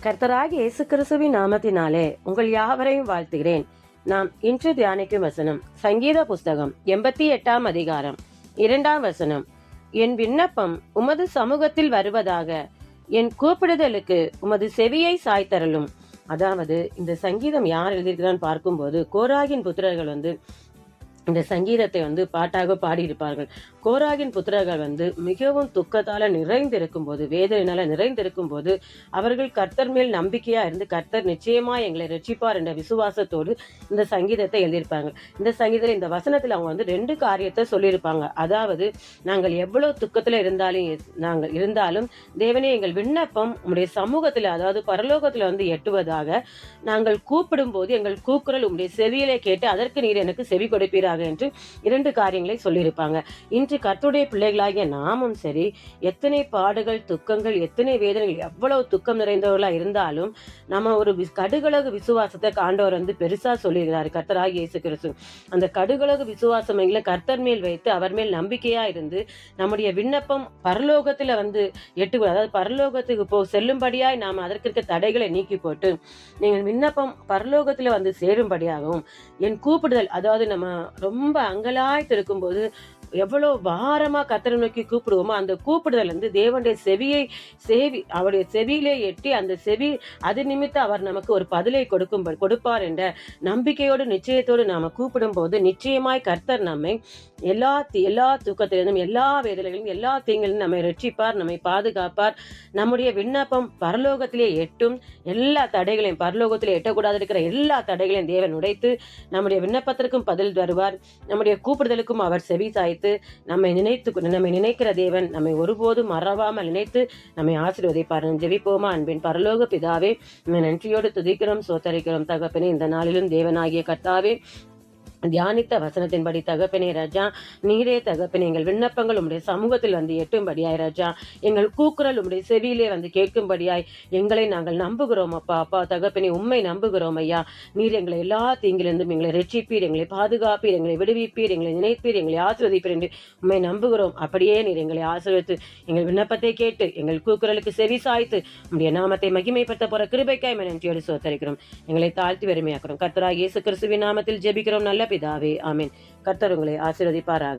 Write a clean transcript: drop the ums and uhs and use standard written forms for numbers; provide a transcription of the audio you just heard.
கர்த்தராகிய இயேசு கிறிஸ்துவின் நாமத்தினாலே உங்கள் யாவரையும் வாழ்த்துகிறேன். நாம் இன்று தியானிக்கும் வசனம் சங்கீத புஸ்தகம் 88ஆம் அதிகாரம் 2ஆம் வசனம். என் விண்ணப்பம் உமது சமூகத்தில் வருவதாக, என் கூப்பிடுதலுக்கு உமது செவியை சாய்த்தரலும். அதாவது இந்த சங்கீதம் யார் எழுதியிருக்கிறான்னு பார்க்கும்போது கோராகின் புத்திரர்கள் இந்த சங்கீதத்தை பாட்டாக பாடியிருப்பார்கள். கோராகின் புத்திரர்கள் மிகவும் துக்கத்தால நிறைந்திருக்கும் போது, வேதனையினால நிறைந்திருக்கும் போது, அவர்கள் கர்த்தர் மேல் நம்பிக்கையா இருந்து கர்த்தர் நிச்சயமா எங்களை ரட்சிப்பார் என்ற விசுவாசத்தோடு இந்த சங்கீதத்தை எழுதியிருப்பாங்க. இந்த சங்கீதத்தில் இந்த வசனத்தில் அவங்க 2 காரியத்தை சொல்லியிருப்பாங்க. அதாவது, நாங்கள் எவ்வளவு துக்கத்துல இருந்தாலும் தேவனே எங்கள் விண்ணப்பம் உம்முடைய சமூகத்துல, அதாவது பரலோகத்துல எட்டுவதாக, நாங்கள் கூப்பிடும் போது எங்கள் கூக்குரல் உம்முடைய செவியிலே கேட்டு அதற்கு நீர் எனக்கு செவி கொடுப்பீராக என்று 2 காரியங்களை சொல்லியிருப்பாங்க. இன்று கர்த்தருடைய பிள்ளைகளாகிய நாமும் சரி, எத்தனை பாடுகள், துக்கங்கள், எத்தனை வேதனைகள், எவ்வளவு துக்கம் நிறைந்தவர்களா இருந்தாலும் நம்ம ஒரு கடுகளகு விசுவாசத்தை ஆண்டவர் பெருசா சொல்லியிருக்கிறார். கர்த்தராகிய இயேசு கிறிஸ்து அந்த கடுகளகு விசுவாசம் கர்த்தர் மேல் வைத்து அவர் மேல் நம்பிக்கையா இருந்து நம்முடைய விண்ணப்பம் பரலோகத்துல எட்டுவது, அதாவது பரலோகத்துக்கு செல்லும்படியாய் நாம் அதற்கு இருக்க தடைகளை நீக்கி போட்டு நீங்கள் விண்ணப்பம் பரலோகத்துல சேரும்படியாகவும், என் கூப்பிடுதல், அதாவது நம்ம ரொம்ப அங்கலாய்த்து இருக்கும் போது எவ்வளவு பாரமா கர்த்தரை நோக்கி கூப்பிடுவோமோ அந்த கூப்பிடுதல் தேவனுடைய அவருடைய செவியிலே எட்டி அந்த செவி அது நிமித்தம் அவர் நமக்கு ஒரு பதிலை கொடுப்பார் என்ற நம்பிக்கையோடு நிச்சயத்தோடு நாம கூப்பிடும் போது நிச்சயமாய் கர்த்தர் நம்மை எல்லா தூக்கத்திலிருந்தும், எல்லா வேதனைகளிலும், எல்லா தீங்கிலும் நம்மை ரட்சிப்பார், நம்மை பாதுகாப்பார். நம்முடைய விண்ணப்பம் பரலோகத்திலே எட்டும். எல்லா தடைகளையும், பரலோகத்திலே எட்டக்கூடாது இருக்கிற எல்லா தடைகளையும் தேவன் உடைத்து நம்முடைய விண்ணப்பத்திற்கும் பதில் தருவார். நம்முடைய கூப்பிடுதலுக்கும் அவர் செவி சாய்த்து நம்மை நினைக்கிற தேவன் நம்மை ஒருபோதும் மறவாமல் நினைத்து நம்மை ஆசீர்வதிப்பார். ஜெபிப்போமா. அன்பின் பரலோக பிதாவே, நன்றியோடு துதிக்கிறோம், சோத்தரிக்கிறோம் தகப்பனே. இந்த நாளிலும் தேவனாகிய கர்த்தாவே, தியானித்த வசனத்தின்படி தகப்பனே ராஜா, நீரே தகப்பனே எங்கள் விண்ணப்பங்கள் உம்முடைய சமூகத்தில் எட்டும்படியாய் ராஜா, எங்கள் கூக்குரல் உம்முடைய செவியிலே கேட்கும்படியாய் எங்களை நாங்கள் நம்புகிறோம் அப்பா தகப்பனே, உம்மை நம்புகிறோம் ஐயா. நீர் எங்களை எல்லா தீங்கிலிருந்தும் எங்களை ரட்சிப்பீர், எங்களை பாதுகாப்பீர், எங்களை விடுவிப்பீர், எங்களை நினைப்பீர், எங்களை ஆசீர்வதிப்பீர் என்று உம்மை நம்புகிறோம். அப்படியே நீர் எங்களை ஆசீர்வதித்து எங்கள் விண்ணப்பத்தை கேட்டு எங்கள் கூக்குரலுக்கு செவி சாய்த்து உம்முடைய நாமத்தை மகிமைப்படுத்த போற கிருபைக்காய் நன்றியோடு சோத்தரிக்கிறோம். எங்களை தாழ்த்தி வறுமையாக்கிறோம். கர்த்தராகிய இயேசு கிறிஸ்துவின் நாமத்தில் ஜெபிக்கிறோம் நல்ல பிதாவே, ஆமென். கர்த்தர் உங்களை ஆசீர்வதிப்பாராக.